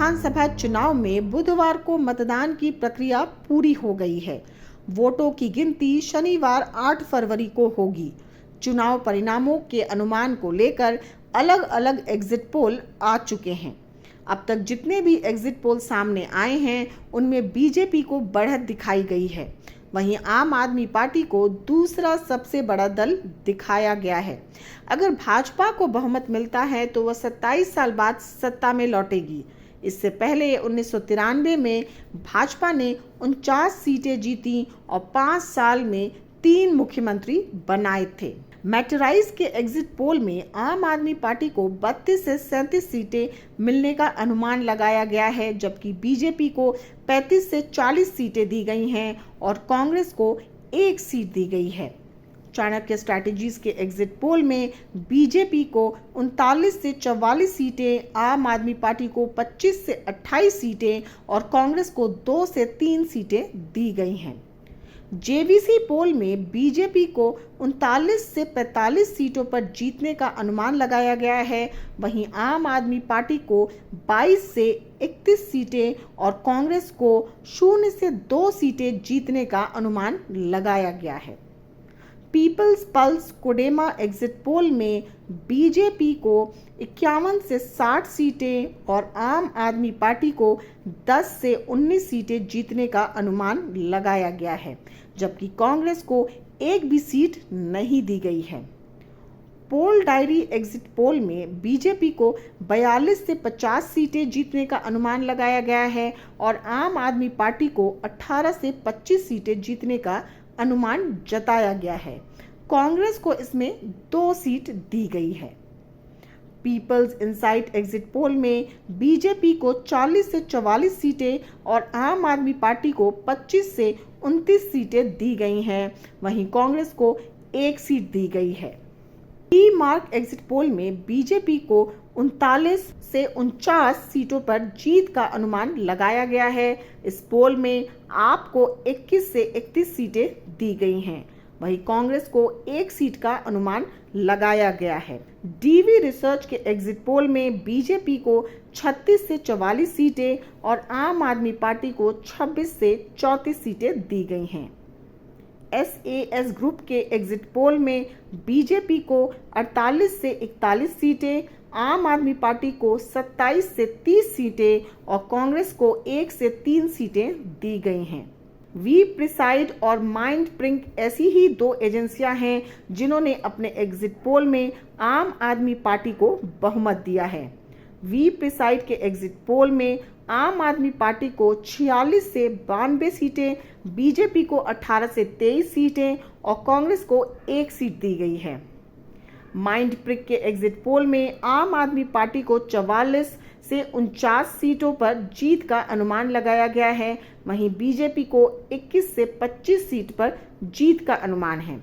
विधानसभा चुनाव में बुधवार को मतदान की प्रक्रिया पूरी हो गई है। वोटों की गिनती शनिवार 8 फरवरी को होगी। चुनाव परिणामों के अनुमान को लेकर अलग अलग एग्जिट पोल आ चुके हैं। अब तक जितने भी एग्जिट पोल सामने आए हैं उनमें बीजेपी को बढ़त दिखाई गई है। वहीं आम आदमी पार्टी को दूसरा सबसे बड़ा दल दिखाया गया है। अगर भाजपा को बहुमत मिलता है तो वह 27 साल बाद सत्ता में लौटेगी। इससे पहले 1993 में भाजपा ने 49 सीटें जीती और 5 साल में 3 मुख्यमंत्री बनाए थे। मैटराइज के एग्जिट पोल में आम आदमी पार्टी को 32 से 37 सीटें मिलने का अनुमान लगाया गया है, जबकि बीजेपी को 35 से 40 सीटें दी गई हैं और कांग्रेस को 1 सीट दी गई है। चाणक्य स्ट्रैटेजीज के एग्जिट पोल में बीजेपी को 39 से 44 सीटें, आम आदमी पार्टी को 25 से 28 सीटें और कांग्रेस को 2 से 3 सीटें दी गई हैं। जेवीसी पोल में बीजेपी को 39 से 45 सीटों पर जीतने का अनुमान लगाया गया है। वहीं आम आदमी पार्टी को 22 से 31 सीटें और कांग्रेस को 0 से 2 सीटें जीतने का अनुमान लगाया गया है। पीपल्स पल्स कोडेमा एग्जिट पोल में बीजेपी को 51 से 60 सीटें और आम आदमी पार्टी को 10 से 19 सीटें जीतने का अनुमान लगाया गया है, जबकि कांग्रेस को एक भी सीट नहीं दी गई है। पोल डायरी एग्जिट पोल में बीजेपी को 42 से 50 सीटें जीतने का अनुमान लगाया गया है और आम आदमी पार्टी को 18 से 25 सीटें जीतने का अनुमान जताया गया है। कांग्रेस को इसमें 2 सीट दी गई है। पीपल्स इनसाइट एग्जिट पोल में बीजेपी को 40 से 44 सीटें और आम आदमी पार्टी को 25 से 29 सीटें दी गई हैं। वहीं कांग्रेस को 1 सीट दी गई है। ई मार्क एग्जिट पोल में बीजेपी को 39 से 49 सीटों पर जीत का अनुमान लगाया गया है। इस पोल में आप को 21 से 31 सीटें दी गई हैं। वहीं कांग्रेस को 1 सीट का अनुमान लगाया गया है। डीवी रिसर्च के एग्जिट पोल में बीजेपी को 36 से 44 सीटें और आम आदमी पार्टी को 26 से 34 सीटें दी गई हैं। SAS ग्रुप के एग्जिट पोल में बीजेपी को 48 से 41 सीटें, आम आदमी पार्टी को 27 से 30 सीटें और कांग्रेस को 1 से 3 सीटें दी गई हैं। वी प्रिसाइड और माइंड प्रिंट ऐसी ही 2 एजेंसियां हैं जिन्होंने अपने एग्जिट पोल में आम आदमी पार्टी को बहुमत दिया है। वी प्रिसाइड के एग्जिट पोल में आम आदमी पार्टी को 46 से 92 सीटें, बीजेपी को 18 से 23 सीटें और कांग्रेस को 1 सीट दी गई है। माइंड प्रिक के एग्जिट पोल में आम आदमी पार्टी को 44 से 49 सीटों पर जीत का अनुमान लगाया गया है। वहीं बीजेपी को 21 से 25 सीट पर जीत का अनुमान है।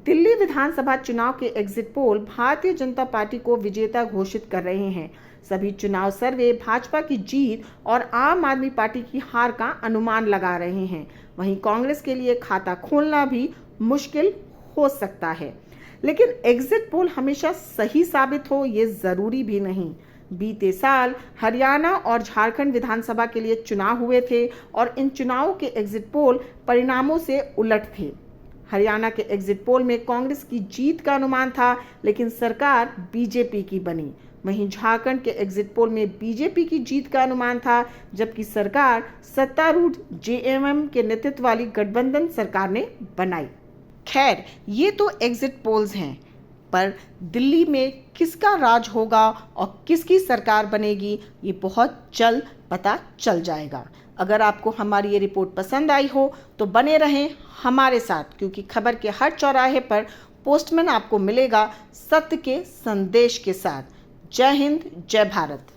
दिल्ली विधानसभा चुनाव के exit poll Bharatiya Janata party को विजेता घोषित कर रहे हैं। सभी चुनाव सर्वे भाजपा की जीत और आम आदमी पार्टी की हार का अनुमान लगा रहे हैं। वहीं कांग्रेस के लिए खाता खोलना भी मुश्किल हो सकता है, लेकिन एग्जिट पोल हमेशा सही साबित हो ये जरूरी भी नहीं। बीते साल हरियाणा और झारखंड विधानसभा के लिए चुनाव हुए थे और इन चुनावों के एग्जिट पोल परिणामों से उलट थे। हरियाणा के एग्जिट पोल में कांग्रेस की जीत का अनुमान था, लेकिन सरकार बीजेपी की बनी। वहीं झारखंड के एग्जिट पोल में बीजेपी की जीत का अनुमान था, जबकि सरकार सत्तारूढ़ JMM के नेतृत्व वाली गठबंधन सरकार ने बनाई। खैर, ये तो एग्जिट पोल्स हैं, पर दिल्ली में किसका राज होगा और किसकी सरकार बनेगी ये बहुत जल्द पता चल जाएगा। अगर आपको हमारी ये रिपोर्ट पसंद आई हो तो बने रहें हमारे साथ, क्योंकि खबर के हर चौराहे पर पोस्टमैन आपको मिलेगा सत्य के संदेश के साथ। जय हिंद, जय भारत।